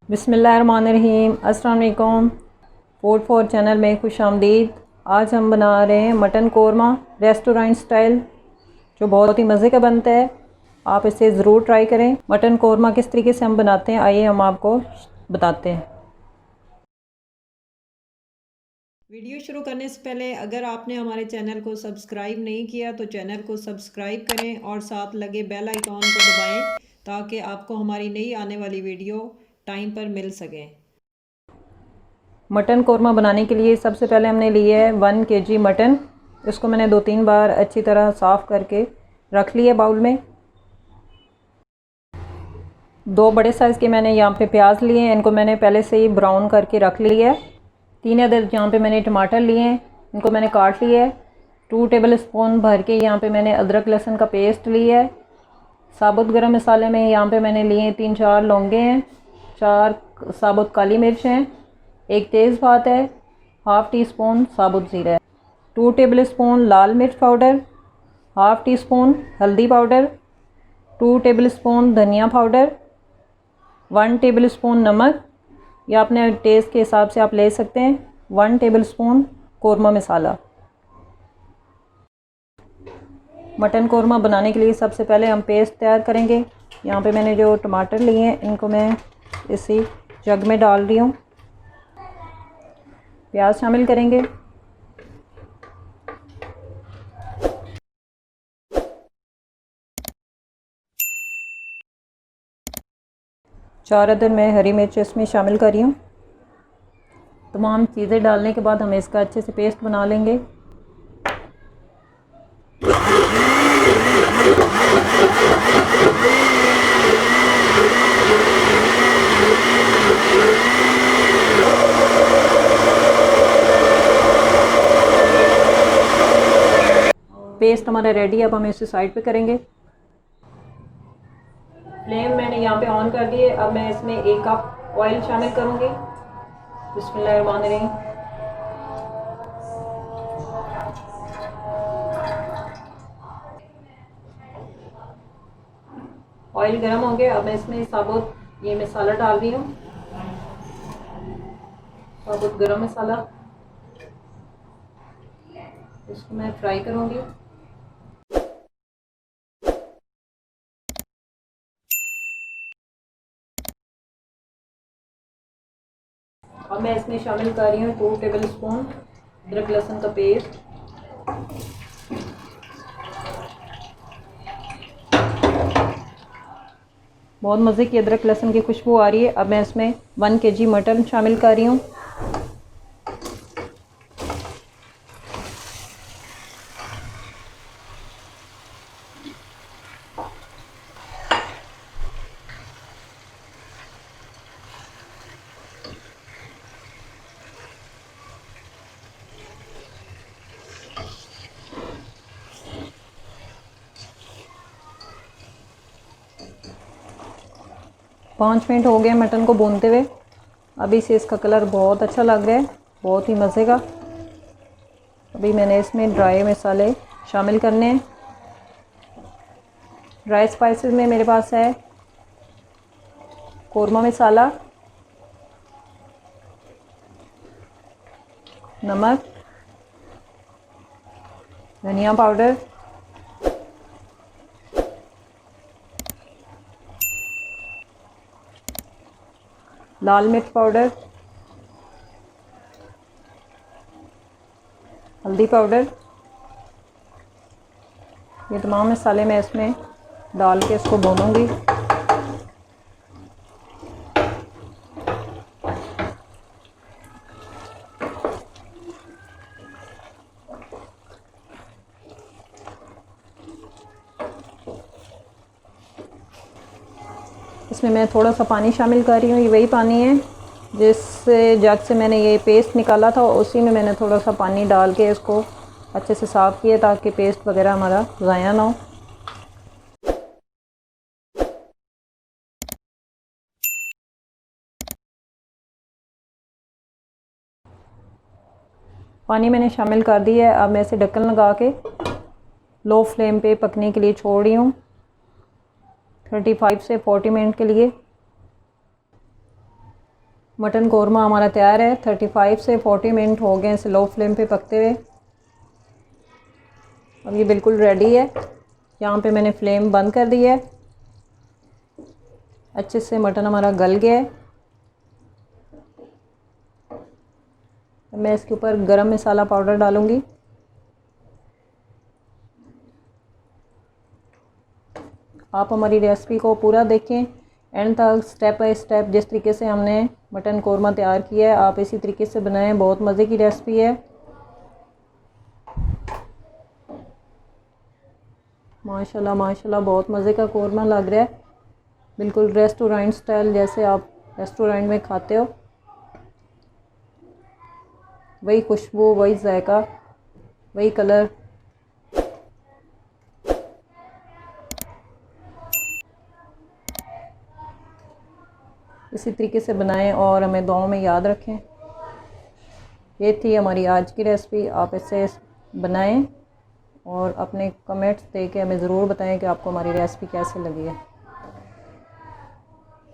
बिस्मिल्लाहिर्रहमानिर्रहीम। अस्सलाम वालेकुम। फूड फॉर चैनल में खुश आमदीद। आज हम बना रहे हैं मटन कोरमा रेस्टोरेंट स्टाइल, जो बहुत ही मज़े का बनता है। आप इसे ज़रूर ट्राई करें। मटन कोरमा किस तरीके से हम बनाते हैं, आइए हम आपको बताते हैं। वीडियो शुरू करने से पहले अगर आपने हमारे चैनल को सब्सक्राइब नहीं किया तो चैनल को सब्सक्राइब करें और साथ लगे बेल आइकॉन को दबाएं ताकि आपको हमारी नई आने वाली वीडियो टाइम पर मिल सके। मटन कोरमा बनाने के लिए सबसे पहले हमने लिया है 1 kg मटन। इसको मैंने 2-3 बार अच्छी तरह साफ़ करके रख लिया बाउल में। 2 बड़े साइज़ के मैंने यहाँ पे प्याज लिए हैं, इनको मैंने पहले से ही ब्राउन करके रख लिया है। 3 अदर यहाँ पे मैंने टमाटर लिए हैं, इनको मैंने काट लिया है। 2 टेबल स्पून भर के यहाँ पे मैंने अदरक लहसुन का पेस्ट लिया है। साबुत गरम मसाले में यहाँ पे मैंने लिए 3-4 लौंगे हैं, 4 साबुत काली मिर्च हैं, 1 तेज़पात है, हाफ़ टी स्पून साबुत ज़ीरा है, 2 टेबल स्पून लाल मिर्च पाउडर, हाफ़ टी स्पून हल्दी पाउडर, 2 टेबल स्पून धनिया पाउडर, 1 टेबल स्पून नमक या अपने टेस्ट के हिसाब से आप ले सकते हैं, 1 टेबल स्पून कोरमा मसाला। मटन कोरमा बनाने के लिए सबसे पहले हम पेस्ट तैयार करेंगे। यहाँ पे मैंने जो टमाटर लिए हैं इनको मैं इसी जग में डाल रही हूँ। प्याज शामिल करेंगे, चार अदर मैं हरी मिर्च इसमें शामिल कर रही हूँ। तमाम चीज़ें डालने के बाद हम इसका अच्छे से पेस्ट बना लेंगे। पेस्ट हमारा रेडी है, अब हम इसे साइड पे करेंगे। फ्लेम मैंने यहाँ पे ऑन कर दी है। अब मैं इसमें 1 कप ऑयल शामिल करूँगी। बिस्मिल्लाहिर्रहमानिर्रहीम। ऑयल गर्म हो गया, अब मैं इसमें साबुत ये मसाला डाल रही हूँ, साबुत गरम मसाला। इसको मैं फ्राई करूँगी। अब मैं इसमें शामिल कर रही हूँ 2 टेबल स्पून अदरक लहसुन का पेस्ट, बहुत मज़े की अदरक लहसुन की खुशबू आ रही है। अब मैं इसमें 1 kg मटन शामिल कर रही हूँ। पाँच मिनट हो गए मटन को भूनते हुए। अभी से इसका कलर बहुत अच्छा लग रहा है, बहुत ही मज़े का। अभी मैंने इसमें ड्राई मसाले शामिल करने हैं। ड्राई स्पाइसेस में मेरे पास है कोरमा मसाला, नमक, धनिया पाउडर, लाल मिर्च पाउडर, हल्दी पाउडर। ये तमाम मसाले मैं इसमें डाल के इसको भूनूंगी। इसमें मैं थोड़ा सा पानी शामिल कर रही हूँ। ये वही पानी है जिससे जग से मैंने ये पेस्ट निकाला था, उसी में मैंने थोड़ा सा पानी डाल के इसको अच्छे से साफ़ किया ताकि पेस्ट वगैरह हमारा ज़ाया ना हो। पानी मैंने शामिल कर दिया है। अब मैं इसे ढक्कन लगा के लो फ्लेम पे पकने के लिए छोड़ रही हूँ 35 से 40 मिनट के लिए। मटन कौरमा हमारा तैयार है। 35 से 40 मिनट हो गए स्लो फ्लेम पे पकते हुए। अब ये बिल्कुल रेडी है। यहाँ पे मैंने फ्लेम बंद कर दी है। अच्छे से मटन हमारा गल गया है। मैं इसके ऊपर गरम मसाला पाउडर डालूँगी। आप हमारी रेसिपी को पूरा देखें एंड तक, स्टेप बाय स्टेप। जिस तरीके से हमने मटन कौरमा तैयार किया है आप इसी तरीके से बनाएं। बहुत मज़े की रेसिपी है। माशाल्लाह माशाल्लाह बहुत मज़े का कौरमा लग रहा है। बिल्कुल रेस्टोरेंट स्टाइल, जैसे आप रेस्टोरेंट में खाते हो। वही खुशबू, वही जायका, वही कलर। इसी तरीके से बनाएं और हमें दुआओं में याद रखें। ये थी हमारी आज की रेसिपी। आप इसे बनाएं और अपने कमेंट्स दे के हमें ज़रूर बताएं कि आपको हमारी रेसिपी कैसे लगी है।